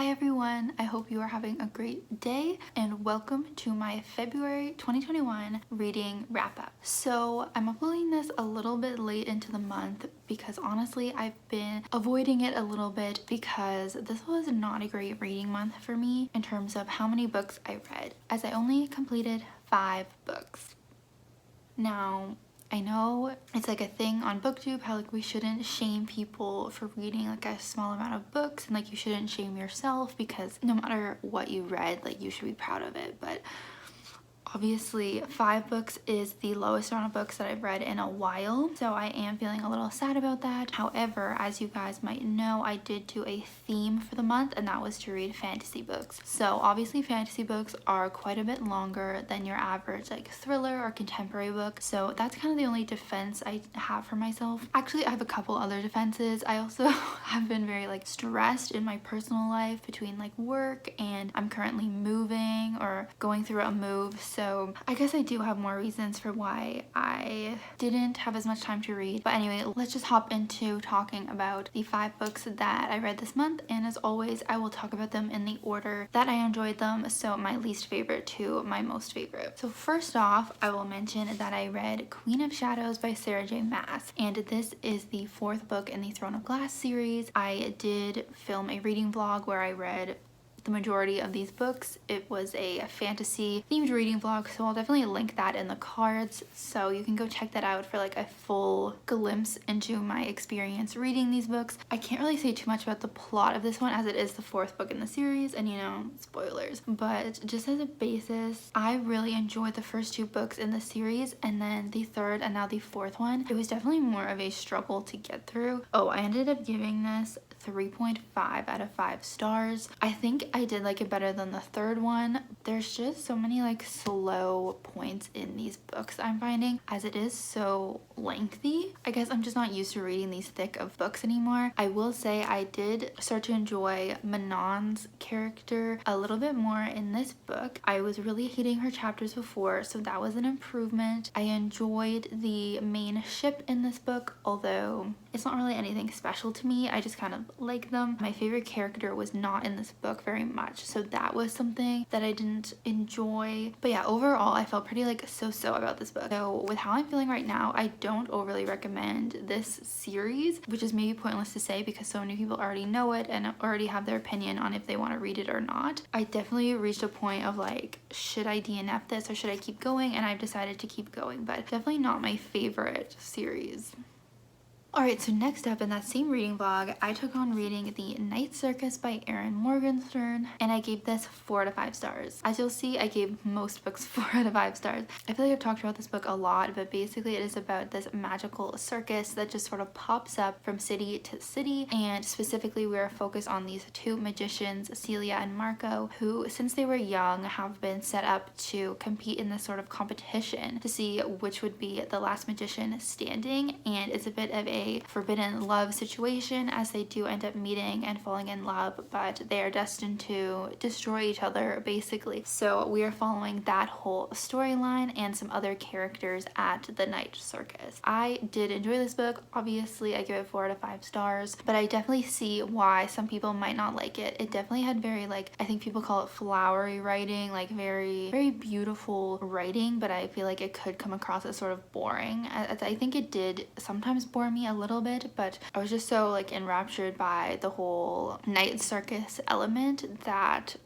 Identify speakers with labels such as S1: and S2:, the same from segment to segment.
S1: Hi everyone, I hope you are having a great day and welcome to my February 2021 reading wrap up. So I'm uploading this a little bit late into the month because honestly I've been avoiding it a little bit because this was not a great reading month for me in terms of how many books I read, as I only completed 5 books. Now, I know it's like a thing on booktube how like we shouldn't shame people for reading like a small amount of books, and like you shouldn't shame yourself because no matter what you read, like you should be proud of it. But obviously 5 books is the lowest amount of books that I've read in a while, so I am feeling a little sad about that. However, as you guys might know, I did do a theme for the month, and that was to read fantasy books. So obviously fantasy books are quite a bit longer than your average like thriller or contemporary book, so that's kind of the only defense I have for myself. Actually, I have a couple other defenses. I also have been very like stressed in my personal life between like work, and I'm currently moving or going through a move, so I guess I do have more reasons for why I didn't have as much time to read. But anyway, let's just hop into talking about the 5 books that I read this month, and as always I will talk about them in the order that I enjoyed them, so my least favorite to my most favorite. So first off, I will mention that I read Queen of Shadows by Sarah J. Maas, and this is the 4th book in the Throne of Glass series. I did film a reading vlog where I read the majority of these books. It was a fantasy themed reading vlog, so I'll definitely link that in the cards so you can go check that out for like a full glimpse into my experience reading these books. I can't really say too much about the plot of this one as it is the 4th book in the series, and you know, spoilers, but just as a basis, I really enjoyed the first 2 books in the series, and then the 3rd and now the 4th one, it was definitely more of a struggle to get through. I ended up giving this 3.5 out of 5 stars. I think I did like it better than the 3rd one. There's just so many like slow points in these books I'm finding, as it is so lengthy. I guess I'm just not used to reading these thick of books anymore. I will say I did start to enjoy Manon's character a little bit more in this book. I was really hating her chapters before, so that was an improvement. I enjoyed the main ship in this book, although it's not really anything special to me. I just kind of like them. My favorite character was not in this book very much, so that was something that I didn't enjoy. But yeah, overall I felt pretty like so about this book. So with how I'm feeling right now, I don't overly recommend this series, which is maybe pointless to say because so many people already know it and already have their opinion on if they want to read it or not. I definitely reached a point of like, should I DNF this or should I keep going, and I've decided to keep going, but definitely not my favorite series. Alright, so next up in that same reading vlog, I took on reading The Night Circus by Erin Morgenstern, and I gave this 4 out of 5 stars. As you'll see, I gave most books 4 out of 5 stars. I feel like I've talked about this book a lot, but basically it is about this magical circus that just sort of pops up from city to city, and specifically we are focused on these 2 magicians, Celia and Marco, who since they were young have been set up to compete in this sort of competition to see which would be the last magician standing, and it's a bit of a forbidden love situation as they do end up meeting and falling in love, but they are destined to destroy each other basically. So we are following that whole storyline and some other characters at the Night Circus. I did enjoy this book. Obviously I give it 4 out of 5 stars, but I definitely see why some people might not like it. It definitely had very like, I think people call it flowery writing, like very beautiful writing, but I feel like it could come across as sort of boring. I think it did sometimes bore me a little bit, but I was just so like enraptured by the whole Night Circus element that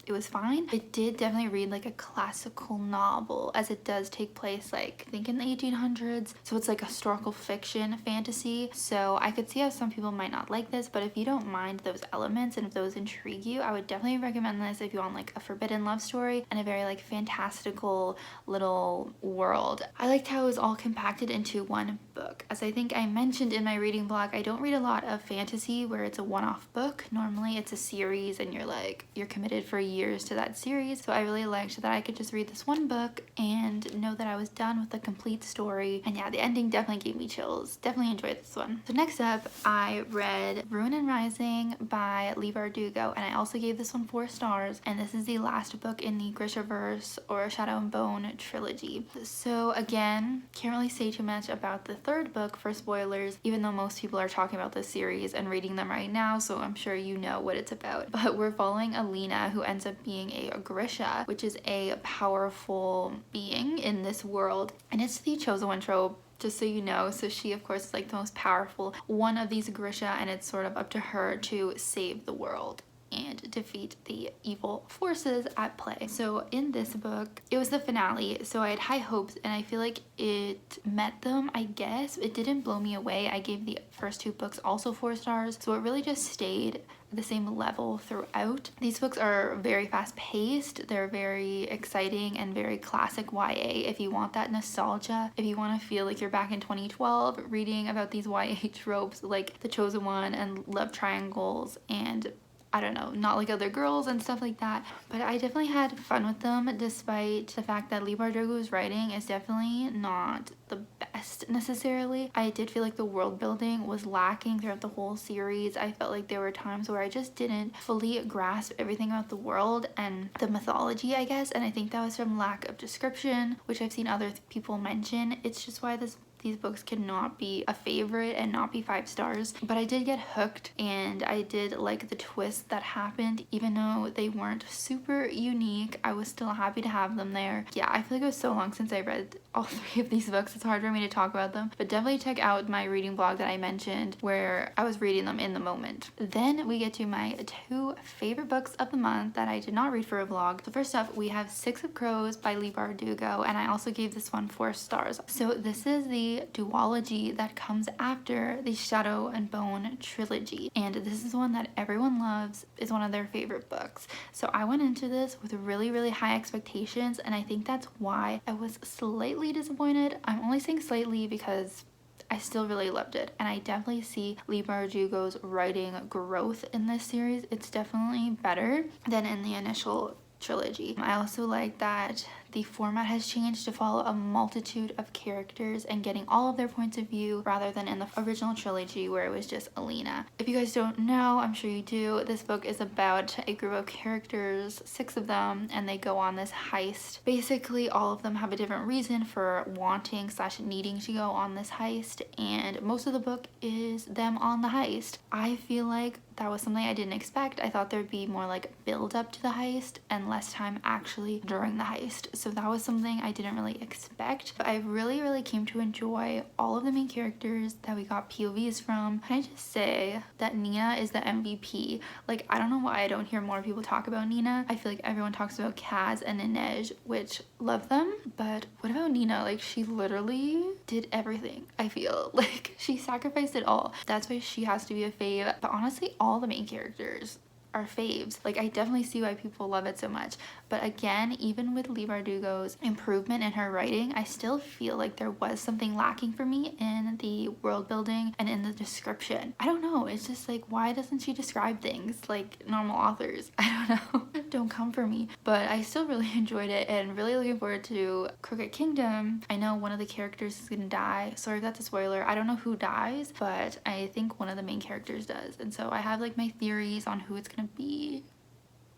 S1: it was fine. It did definitely read like a classical novel, as it does take place like I think in the 1800s, so it's like historical fiction fantasy, so I could see how some people might not like this, but if you don't mind those elements and if those intrigue you, I would definitely recommend this if you want like a forbidden love story and a very like fantastical little world. I liked how it was all compacted into one book. As I think I mentioned in my reading vlog, I don't read a lot of fantasy where it's a one-off book. Normally it's a series and you're committed for years to that series, so I really liked that I could just read this one book and know that I was done with the complete story. And yeah, the ending definitely gave me chills. Definitely enjoyed this one. So next up, I read Ruin and Rising by Leigh Bardugo, and I also gave this one 4 stars, and this is the last book in the Grishaverse or Shadow and Bone trilogy. So again, can't really say too much about the third book for spoilers, even though most people are talking about this series and reading them right now, so I'm sure you know what it's about. But we're following Alina, who ends up being a Grisha, which is a powerful being in this world, and it's the chosen one trope, just so you know. So she of course is like the most powerful one of these Grisha, and it's sort of up to her to save the world and defeat the evil forces at play. So in this book, it was the finale, so I had high hopes, and I feel like it met them, I guess. It didn't blow me away. I gave the first 2 books also 4 stars, so it really just stayed the same level throughout. These books are very fast paced, they're very exciting and very classic YA. If you want that nostalgia, if you want to feel like you're back in 2012 reading about these YA tropes like the chosen one and love triangles and I don't know, not like other girls and stuff like that. But I definitely had fun with them, despite the fact that Leigh Bardugo's writing is definitely not the best necessarily. I did feel like the world building was lacking throughout the whole series. I felt like there were times where I just didn't fully grasp everything about the world and the mythology, I guess. And I think that was from lack of description, which I've seen other people mention. It's just why these books cannot be a favorite and not be 5 stars. But I did get hooked, and I did like the twists that happened. Even though they weren't super unique, I was still happy to have them there. Yeah, I feel like it was so long since I read all 3 of these books, it's hard for me to talk about them, but definitely check out my reading blog that I mentioned where I was reading them in the moment. Then we get to my 2 favorite books of the month that I did not read for a vlog. So first up, we have 6 of Crows by Leigh Bardugo, and I also gave this one 4 stars. So this is the duology that comes after the Shadow and Bone trilogy, and this is one that everyone loves, is one of their favorite books. So I went into this with really high expectations, and I think that's why I was slightly disappointed. I'm only saying slightly because I still really loved it, and I definitely see Leigh Bardugo's writing growth in this series. It's definitely better than in the initial trilogy. I also like that the format has changed to follow a multitude of characters and getting all of their points of view rather than in the original trilogy where it was just Alina. If you guys don't know, I'm sure you do, this book is about a group of characters, 6 of them, and they go on this heist. Basically, all of them have a different reason for wanting / needing to go on this heist, and most of the book is them on the heist. I feel like that was something I didn't expect. I thought there'd be more like build up to the heist and less time actually during the heist. So that was something I didn't really expect. But I really came to enjoy all of the main characters that we got POVs from. Can I just say that Nina is the MVP? Like, I don't know why I don't hear more people talk about Nina. I feel like everyone talks about Kaz and Inej, which love them. But what about Nina? Like, she literally did everything. I feel like she sacrificed it all. That's why she has to be a fave. But honestly, all the main characters are faves. Like, I definitely see why people love it so much. But again, even with Leigh Bardugo's improvement in her writing, I still feel like there was something lacking for me in the world building and in the description. I don't know, it's just like, why doesn't she describe things like normal authors? I don't know. Don't come for me. But I still really enjoyed it and really looking forward to Crooked Kingdom. I know one of the characters is gonna die. Sorry if that's a spoiler. I don't know who dies, but I think one of the main characters does. And so I have like my theories on who it's gonna be.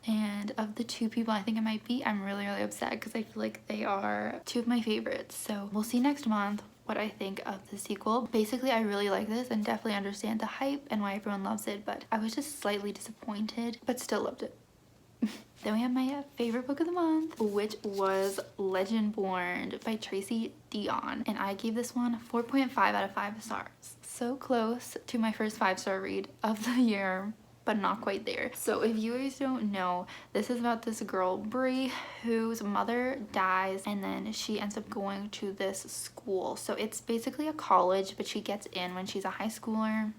S1: And of the 2 people I think it might be, I'm really upset because I feel like they are 2 of my favorites. So we'll see next month what I think of the sequel. Basically, I really like this and definitely understand the hype and why everyone loves it, but I was just slightly disappointed, but still loved it. Then we have my favorite book of the month, which was Legendborn by Tracy Deonn, and I gave this one 4.5 out of 5 stars. So close to my first 5-star read of the year, but not quite there. So if you guys don't know, this is about this girl, Brie, whose mother dies, and then she ends up going to this school. So it's basically a college, but she gets in when she's a high schooler.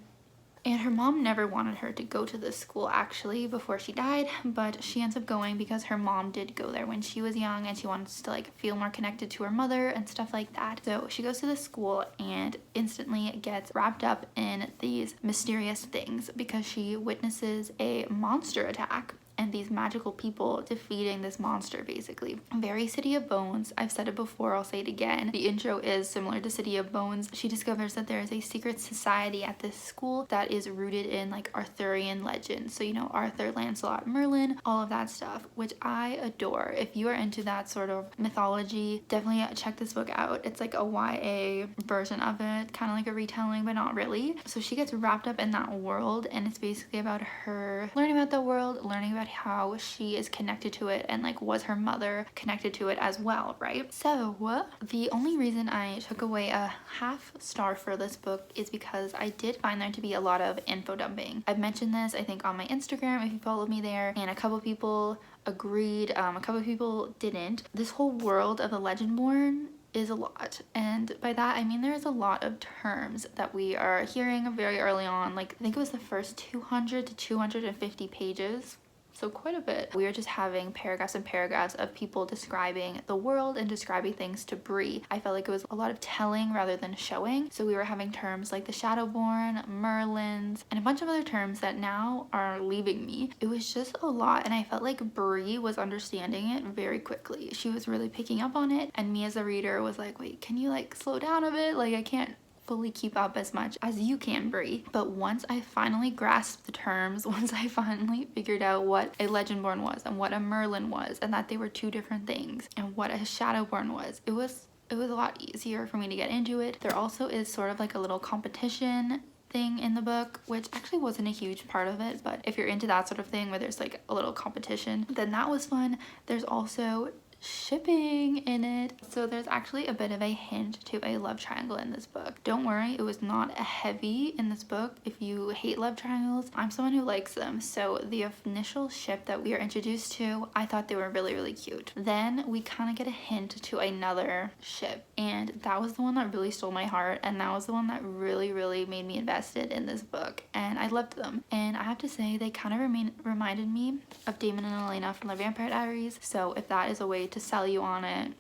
S1: And her mom never wanted her to go to this school actually before she died, but she ends up going because her mom did go there when she was young and she wants to like feel more connected to her mother and stuff like that. So she goes to the school and instantly gets wrapped up in these mysterious things because she witnesses a monster attack. and these magical people defeating this monster, basically. Very City of Bones. I've said it before, I'll say it again. The intro is similar to City of Bones. She discovers that there is a secret society at this school that is rooted in like Arthurian legends. So, you know, Arthur, Lancelot, Merlin, all of that stuff, which I adore. If you are into that sort of mythology, definitely check this book out. It's like a YA version of it, kind of like a retelling, but not really. So she gets wrapped up in that world, and it's basically about her learning about the world, learning about how she is connected to it, and like was her mother connected to it as well, right? So the only reason I took away a half star for this book is because I did find there to be a lot of info dumping. I've mentioned this, I think, on my Instagram if you followed me there, and a couple people agreed, a couple people didn't. This whole world of the Legendborn is a lot, and by that I mean there's a lot of terms that we are hearing very early on. Like I think it was the first 200 to 250 pages, so quite a bit. We were just having paragraphs and paragraphs of people describing the world and describing things to Bree. I felt like it was a lot of telling rather than showing. So we were having terms like the Shadowborn, Merlins, and a bunch of other terms that now are leaving me. It was just a lot, and I felt like Bree was understanding it very quickly. She was really picking up on it, and me as a reader was like, wait, can you like slow down a bit? Like I can't fully keep up as much as you can, Bree. But once I finally grasped the terms, once I finally figured out what a Legendborn was and what a Merlin was, and that they were two different things, and what a Shadowborn was, it was a lot easier for me to get into it. There also is sort of like a little competition thing in the book, which actually wasn't a huge part of it, but if you're into that sort of thing where there's like a little competition, then that was fun. There's also shipping in it, so there's actually a bit of a hint to a love triangle in this book. Don't worry, it was not a heavy in this book. If you hate love triangles, I'm someone who likes them. So the initial ship that we are introduced to, I thought they were really cute. Then we kind of get a hint to another ship, and that was the one that really stole my heart, and that was the one that really made me invested in this book, and I loved them. And I have to say, they kind of reminded me of Damon and Elena from the Vampire Diaries, so if that is a way to sell you on it,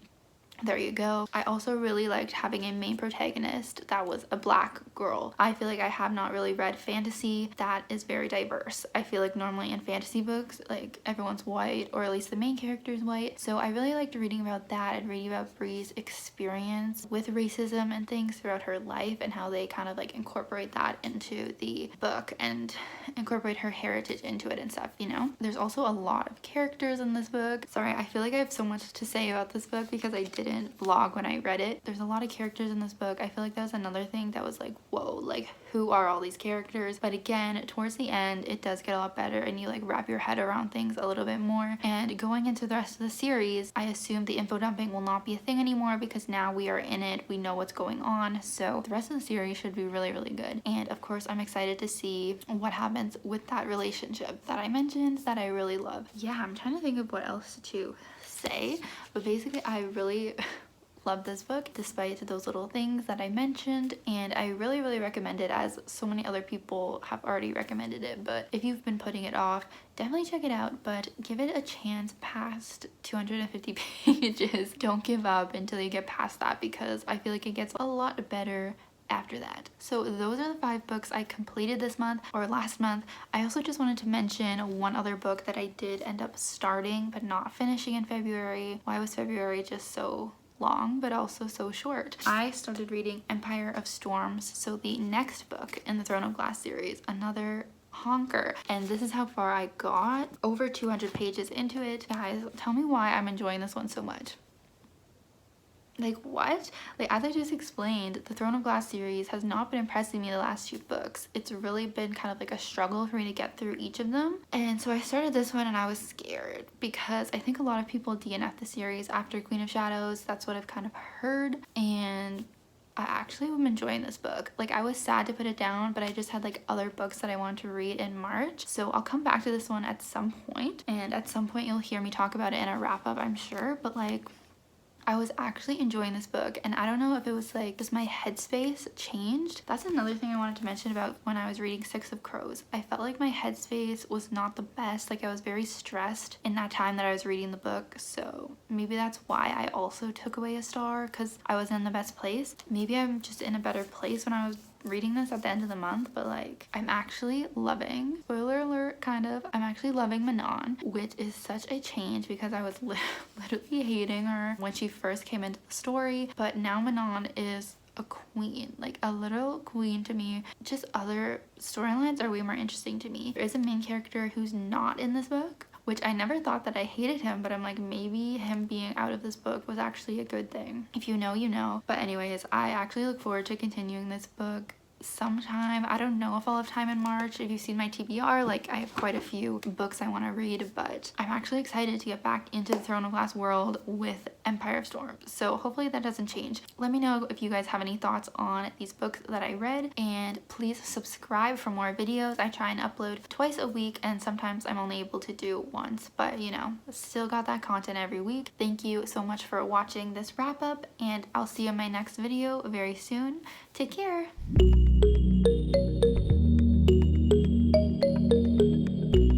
S1: there you go. I also really liked having a main protagonist that was a black girl. I feel like I have not really read fantasy that is very diverse. I feel like normally in fantasy books, like everyone's white, or at least the main character is white. So I really liked reading about that and reading about Bree's experience with racism and things throughout her life, and how they kind of like incorporate that into the book and incorporate her heritage into it and stuff, you know? There's also a lot of characters in this book. Sorry, I feel like I have so much to say about this book because I didn't vlog when I read it. There's a lot of characters in this book. I feel like that was another thing that was like, whoa, like who are all these characters? But again, towards the end, it does get a lot better, and you like wrap your head around things a little bit more. And going into the rest of the series, I assume the info dumping will not be a thing anymore, because now we are in it, we know what's going on. So the rest of the series should be really good. And of course, I'm excited to see what happens with that relationship that I mentioned that I really love. Yeah, I'm trying to think of what else to say, but basically I really love this book despite those little things that I mentioned, and I really recommend it, as so many other people have already recommended it. But if you've been putting it off, definitely check it out, but give it a chance past 250 pages. Don't give up until you get past that, because I feel like it gets a lot better after that. So those are the 5 books I completed this month, or last month. I also just wanted to mention one other book that I did end up starting but not finishing in February. Why was February just so long but also so short? I started reading Empire of Storms, so the next book in the Throne of Glass series, another honker, and this is how far I got. Over 200 pages into it. Guys, tell me why I'm enjoying this one so much. Like, what? Like, as I just explained, the Throne of Glass series has not been impressing me the last 2 books. It's really been kind of like a struggle for me to get through each of them. And so I started this one and I was scared, because I think a lot of people DNF the series after Queen of Shadows. That's what I've kind of heard. And I actually am enjoying this book. Like, I was sad to put it down, but I just had like other books that I wanted to read in March. So I'll come back to this one at some point. And at some point you'll hear me talk about it in a wrap up, I'm sure. But like, I was actually enjoying this book, and I don't know if it was like just my headspace changed. That's another thing I wanted to mention about when I was reading Six of Crows. I felt like my headspace was not the best. Like, I was very stressed in that time that I was reading the book, so maybe that's why I also took away a star, because I was in the best place. Maybe I'm just in a better place when I was reading this at the end of the month, but like I'm actually loving, spoiler alert kind of, I'm actually loving Manon, which is such a change because I was literally hating her when she first came into the story, but now Manon is a queen, like a little queen to me. Just other storylines are way more interesting to me. There is a main character who's not in this book, which I never thought that I hated him, but I'm like, maybe him being out of this book was actually a good thing. If you know, you know. But anyways, I actually look forward to continuing this book sometime. I don't know if I'll have time in March. If you've seen my TBR, like I have quite a few books I want to read, but I'm actually excited to get back into the Throne of Glass world with Empire of Storm. So hopefully that doesn't change. Let me know if you guys have any thoughts on these books that I read, and please subscribe for more videos. I try and upload twice a week, and sometimes I'm only able to do once, but you know, still got that content every week. Thank you so much for watching this wrap up, and I'll see you in my next video very soon. Take care.